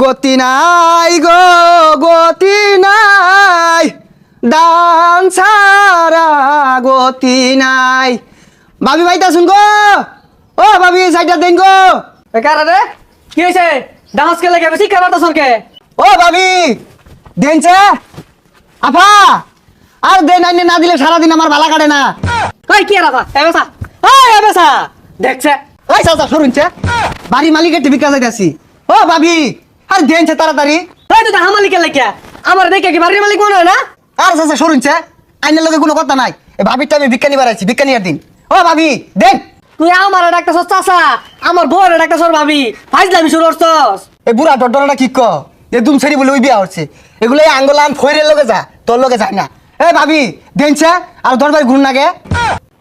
গতি নাই গো গতি নাই, দান ছাড়া গতি নাই। ভাবি ভাইতা শুন গো, ও ভাবি সাইডটা দেন গো। কারে কি হয়েছে? ডান্স কে লাগে বেশি কামাতা সরকে। ও ভাবি দেনছে আফা, আর দেন আইনে না দিলে সারাদিন আমার ভালা কাটে না। ওই কি রাফা এবেসা, ওই এবেসা দেখছে। ওই চাচা শুনছে, বাড়ি মালিকের টিভি কাজে যাচ্ছি। ও ভাবি আর দেনছে তাড়াতাড়ি। ওই তো আমার মালিকের লাগে, আমার দেখে কি বাড়ির মালিক মনে হয় না? আর চাচা শুনছে, আইনের লগে কোনো কথা নাই। এই ভাবিরটা আমি বিজ্ঞানী বাড়াইছি, বিজ্ঞানীর দিন। ও ভাবি দেন। তুই আমার ডাক্তার সর চাচা, আমার বউর ডাক্তার সর ভাবি, ফাইজলামি শুরু করছস। এই বুড়া টট্টরটা কি ক, এ দুম ছেড়ি বলে ওই বিয়া হচ্ছে। এগুলো এই আঙ্গলান ফইরের লগে যা, তোর লগে যায় না। এ ভাবি দেনছে আর দরবার ঘুরুন নাগে।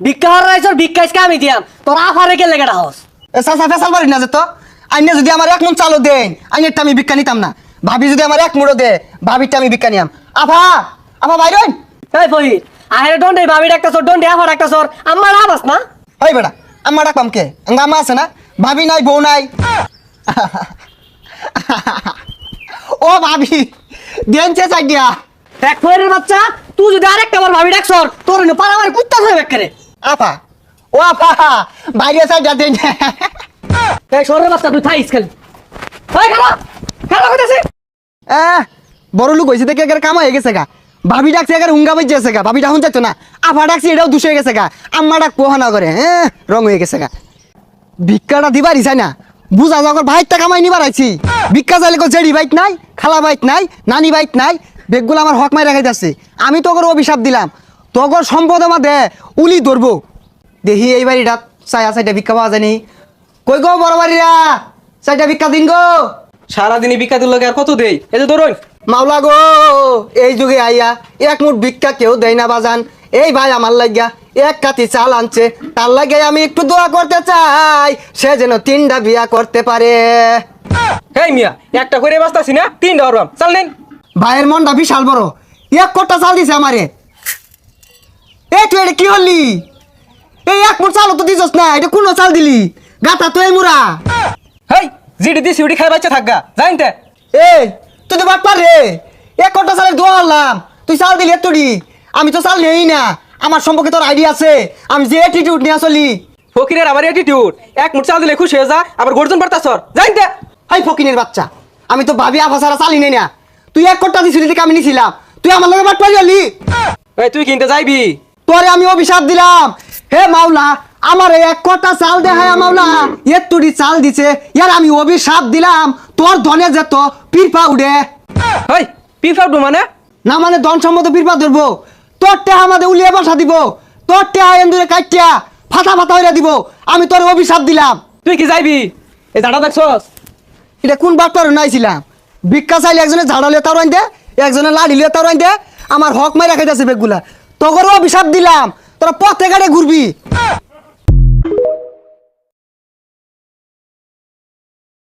ভিক্ষা হরাইছর ভিক্ষাইছকে আমি দিয়াম, তোর আফারে কে লেগে ডাহস। এ চাচা ফেসাল পারি না যে তো। আইনে যদি আমার এক মন চালও দেন, আইনেরটা আমি বিজ্ঞানী নিতাম না। ভাবি যদি আমার এক মুড়ো দে, ভাবিরটা আমি বিজ্ঞানী আম। আফা আফা বাইরন। এই ফই আহের ডন্ডে ভাবি ডাক্তার সর, ডন্ডে আফা ডাক্তার সর, আমার আবাস না। ওই বেটা আমার ডাকবাম কে, আম্মা আছে না, ভাবি নাই বউ নাই। ও ভাবি দেনছে চাই দিয়া। এক ফয়ের বাচ্চা, তুই যদি আরেকটা বার ভাবি ডাকছর, তোর না পারা আমার কুত্তা হয়ে বেকারে। আফা ও আফা বাইরে চাই দেন। এই সরের বাচ্চা তুই থাইস খালি। ওই খালা খালা কইতাছে। বড় লোক হয়েছে দেখে একের কাম হয়ে গেছে গা। ভাবি ডাকছে একের হুঙ্গা বেজেছে গা, ভাবি ডাকুন চাইতো না। আফা ডাকছি এটাও দুষে গেছে গা, আম্মা ডাক পোহানা করে রং হয়ে গেছে গা। ভিক্ষাটা দিবারই চাই না, বুঝা যাওয়ার ভাইটা কামাই নিবার আইছি। ভিক্ষা চাইলে কো জেডি বাইক নাই, খালা বাইক নাই, নানি বাইক নাই, বেগগুলো আমার হক মাই রাখাই যাচ্ছে। আমি তোর অভিশাপ দিলাম, তোর সম্পদ আমার দে উলি ধরবো। দেখি এই বাড়িটা চাইয়া চাইটা ভিক্ষা পাওয়া যায়নি। কই গো বড় বাড়িরা, চাইটা ভিক্ষা দিন গো। সারাদিনই ভিক্ষা দিল আর কত দেই? এই যে ধরুন মাওলা গো, এই যুগে আইয়া এক মুঠ ভিক্ষা কেউ দেয় না বাজান। এই ভাই আমার লাগিয়া এক কাতি চাল আনছে, তার লাগে আমি একটু দোয়া করতে চাই, সে যেন 3টা বিয়া করতে পারে। এই মিয়া একটা করে বাঁচতাছি না, 3টা হরবাম চাল নেন। ভাইয়ের মনটা বিশাল বড়, 1 কোটা চাল দিছে আমারে। এই তুই এটা কি হলি? এই 1 মুঠ চাল তো দিছস না, এটা কোন চাল দিলি? গাতা তো এই মুরা। হেই জিডি দিছি উডি খাই বাচ্চা থাকগা জানতে। এই তুই তো বাট পার রে, 1 কোটা চালের দোয়া হলাম, তুই চাল দিলি এতটি। আমি তো চাল নেই না, আমার সম্পর্কে তোর আইডিয়া আছে, আমি যে অ্যাটিটিউড নিয়ে চলি। ফকিরের আবার অ্যাটিটিউড, এক মুঠ চাল দিলে খুশি হয়ে যা, আবার গর্জন পারতাছর জানতে। হাই ফকিনের বাচ্চা, আমি তো ভাবি আফা ছাড়া চালি নেই না। তুই 1 কোটা দিছিলি দেখে আমি নিছিলাম, তুই আমার লগে বাট পারি হলি। এই তুই কিনতে যাইবি? তোরে আমি অভিশাপ দিলাম, হে মাওলা আমার 1 কোটা চাল দে। হ্যাঁ মাওলা এতটি চাল দিছে, ইয়ার আমি অভিশাপ দিলাম, তোর ধনে যেত পিরপা উড়ে। হেই পিফাউডু মানে? না মানে ধন সম্মত পিরপা ধরবো, তোর টেহা আমাদের উলিয়ে বসা দিব, তোর টেহা এন্দুরে কাটিয়া ফাটা ফাটা হইয়া দিব। আমি তোর অভিশাপ দিলাম। তুই কি যাইবি? এই জাডা দেখছস? এটা কোন বাটপার নাইছিলাম? ভিক্ষা চাইলে একজনে ঝাড়া লিয়ে তার দে, একজনে লাড়ি লিয়ে তার দে, আমার হক মাই রাখাইতেছে বেগগুলা। তোর অভিশাপ দিলাম, তোরা পথে গাড়ে ঘুরবি।